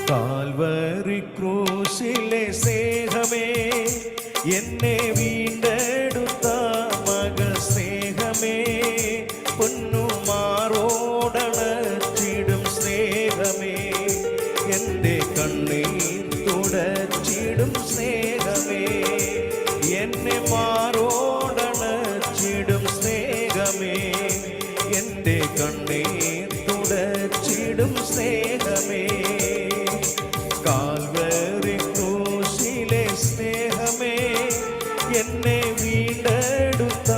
Calvary ക്രൂശിലെ സ്നേഹമേ, എന്നെ വീണ്ടെടുത്ത മകൾ സ്നേഹമേ, പൊന്നുമാറോടണച്ചിടും സ്നേഹമേ, എൻ്റെ കണ്ണീർ തുടച്ചിടും സ്നേഹമേ, എന്നെ മാറോടണച്ചിടും സ്നേഹമേ, എൻ്റെ കണ്ണീർ തുടച്ചിടും സ്നേഹമേ. കാൽവരി ക്രൂശിലെ സ്നേഹമേ, എന്നെ വീണ്ടെടുത്ത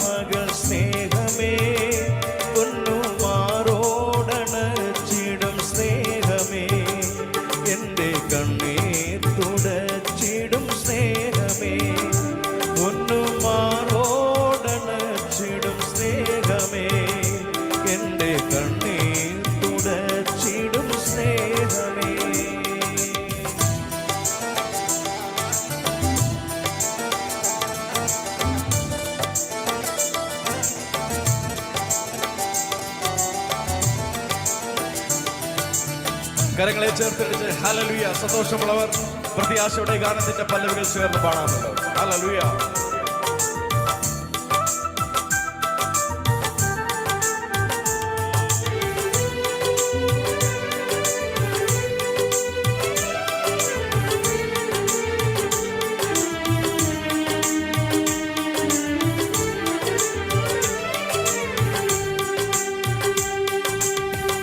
മകൾ സ്നേഹമേ, പൊന്നുമാറോടണച്ചിടും സ്നേഹമേ, എൻ്റെ കണ്ണീർ തുടച്ചിടും സ്നേഹമേ, പൊന്നുമാറോടണച്ചിടും സ്നേഹമേ, എൻ്റെ കണ്ണീർ തുടച്ചിടും സ്നേഹമേ. കരങ്ങളെ ചേർത്തിടിച്ച് ഹല്ലേലൂയ. സന്തോഷമുള്ളവർ പ്രത്യാശയുടെ ഗാനത്തിന്റെ പല്ലവികൾ ചേർന്ന് പാടാമല്ലോ. ഹല്ലേലൂയ.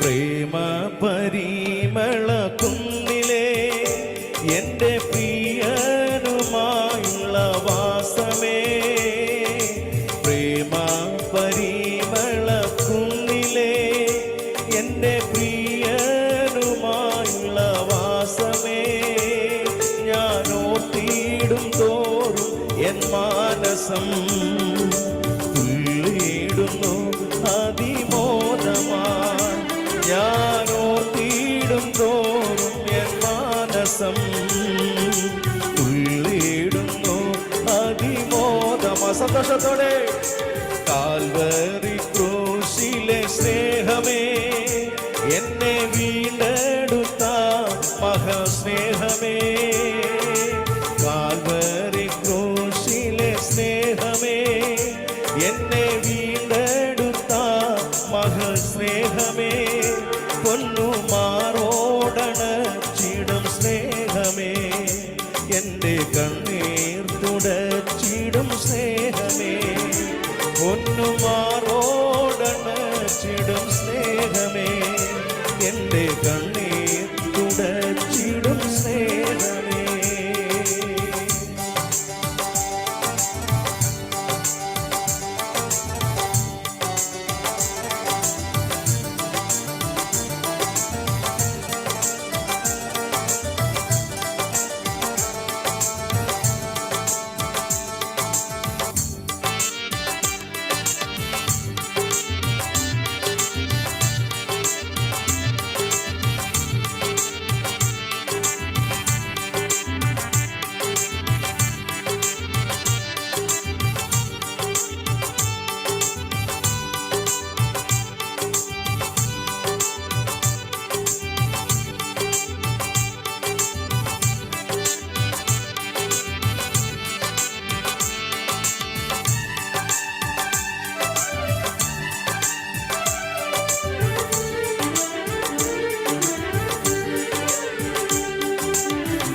പ്രേമ പരിമള കുന്നിലെ എൻ്റെ പ്രിയനുമായുള്ള വാസമേ, പ്രേമ പരിമള കുന്നിലെ എൻ്റെ പ്രിയനുമായുള്ള വാസമേ, ഞാൻ ഓർത്തിടും തോറും എൻ മാനസം തുള്ളിയിടുന്നു അതിമോദമായി, ഞാൻ ഓർത്തിടും തോറും എൻ മാനസം തുള്ളിയിടുന്നു അതിമോദമാ. സന്തോഷത്തോടെ കാൽവരി ക്രൂശിലെ സ്നേഹമേ, എന്നെ വീണ്ടെടുത്ത മഹാസ്നേഹമേ, കാൽവരി ക്രൂശിലെ സ്നേഹമേ, എന്നെ വീണ്ടെടുത്ത മഹാസ്നേഹമേ, പൊന്നുമാറോടണച്ചിടും സ്നേഹമേ, എൻ്റെ കണ്ണീർ തുടച്ചിടും സ്നേഹമേ, പൊന്നുമാറോടണച്ചിടും സ്നേഹമേ, എൻ്റെ കണ്ണീർ തുടച്ചിടും സ്നേഹമേ.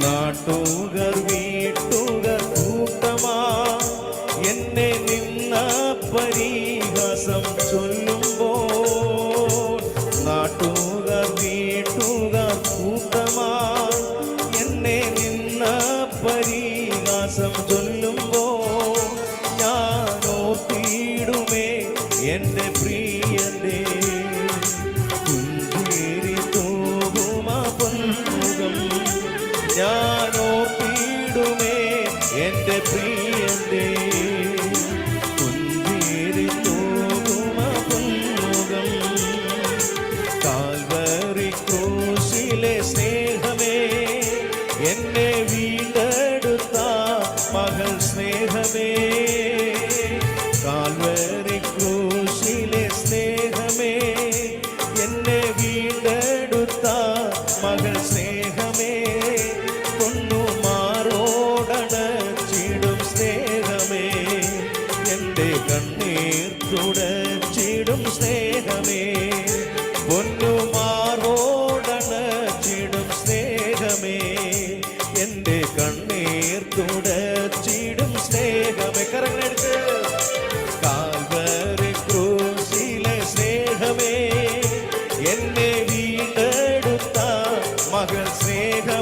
നാട്ടുകാർ വീട്ടുകാർ കൂട്ടമാ എന്നെ നിന്ന പരിഹാസം ചൊല്ലുമ്പോൾ, നാട്ടുകാർ വീട്ടുകാർ കൂട്ടമാ എന്നെ നിന്ന പരിഹാസം ചൊല്ലുമ്പോൾ, ഞാൻ ഓർത്തിടുമേ എൻ്റെ പ്രിയന്റെ പുഞ്ചിരി തൂകുമ പൊന്മുഖം, ഞാൻ ഓർത്തിടുമേ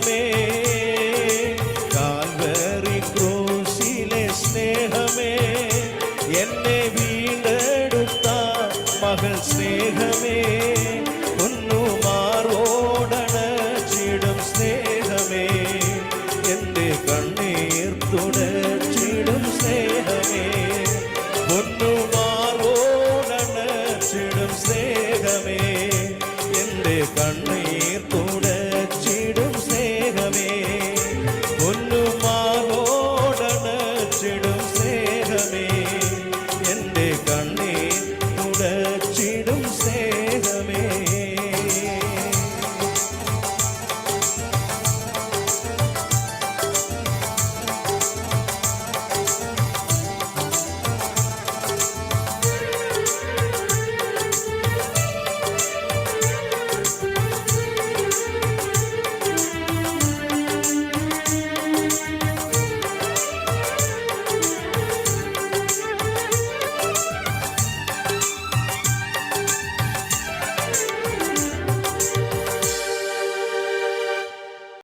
ദൈവമേ